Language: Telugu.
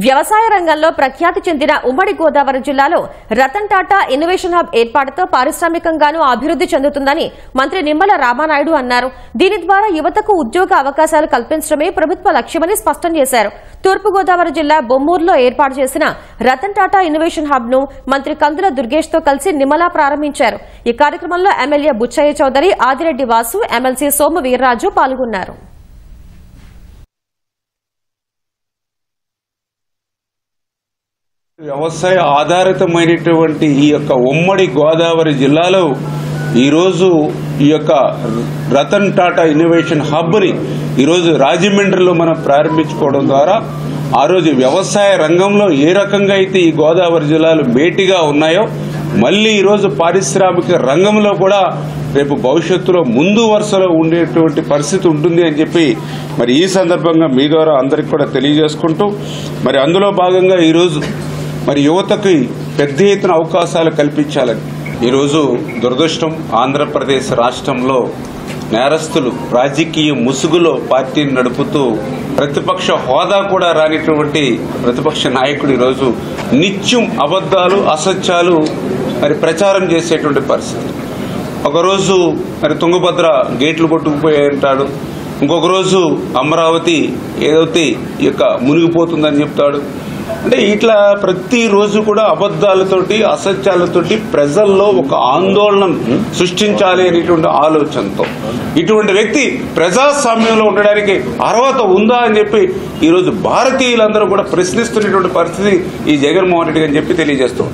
వ్యవసాయ రంగంలో ప్రఖ్యాతి చెందిన ఉమ్మడి గోదావరి జిల్లాలో రతన్ టాటా ఇన్నోవేషన్ హబ్ ఏర్పాటుతో పారిశ్రామికంగానూ అభివృద్ది చెందుతుందని మంత్రి నిమ్మల రామానాయుడు అన్నారు. దీని ద్వారా యువతకు ఉద్యోగ అవకాశాలు కల్పించడమే ప్రభుత్వ లక్ష్యమని స్పష్టం చేశారు. తూర్పుగోదావరి జిల్లా బొమ్మూరులో ఏర్పాటు చేసిన రతన్ టాటా ఇన్నోవేషన్ హబ్ ను మంత్రి కందుల దుర్గేష్ తో కలిసి నిమ్మల ప్రారంభించారు. ఈ కార్యక్రమంలో ఎమ్మెల్యే బుచ్చయ్య చౌదరి, ఆదిరెడ్డి వాసు, ఎమ్మెల్సీ సోము వీర్రాజు పాల్గొన్నారు. వ్యవసాయ ఆధారితమైనటువంటి ఈ యొక్క ఉమ్మడి గోదావరి జిల్లాలో ఈరోజు ఈ యొక్క రతన్ టాటా ఇన్నోవేషన్ హబ్ని ఈరోజు రాజమండ్రిలో మనం ప్రారంభించుకోవడం ద్వారా ఆ రోజు వ్యవసాయ రంగంలో ఏ రకంగా అయితే ఈ గోదావరి జిల్లాలు మేటిగా ఉన్నాయో మళ్లీ ఈరోజు పారిశ్రామిక రంగంలో కూడా రేపు భవిష్యత్తులో ముందు వరుసలో ఉండేటువంటి పరిస్థితి ఉంటుంది అని చెప్పి మరి ఈ సందర్భంగా మీ ద్వారా అందరికి కూడా తెలియజేసుకుంటూ మరి అందులో భాగంగా ఈరోజు మరి యువతకి పెద్ద ఎత్తున అవకాశాలు కల్పించాలని ఈరోజు దురదృష్టం ఆంధ్రప్రదేశ్ రాష్ట్రంలో నేరస్తులు రాజకీయ ముసుగులో పార్టీని నడుపుతూ ప్రతిపక్ష హోదా కూడా రానిటువంటి ప్రతిపక్ష నాయకుడు ఈరోజు నిత్యం అబద్దాలు అసత్యాలు మరి ప్రచారం చేసేటువంటి పరిస్థితి. ఒకరోజు మరి తుంగభద్ర గేట్లు కొట్టుకుపోయాయంటాడు, ఇంకొక రోజు అమరావతి ఏదైతే ఈ యొక్క మునిగిపోతుందని చెప్తాడు. అంటే ఇట్లా ప్రతిరోజు కూడా అబద్దాలతోటి అసత్యాలతోటి ప్రజల్లో ఒక ఆందోళనను సృష్టించాలి అనేటువంటి ఆలోచనతో ఇటువంటి వ్యక్తి ప్రజాస్వామ్యంలో ఉండడానికి అర్హత ఉందా అని చెప్పి ఈరోజు భారతీయులందరూ కూడా ప్రశ్నిస్తున్నటువంటి పరిస్థితి ఈ జగన్మోహన్ రెడ్డి అని చెప్పి తెలియజేస్తాం.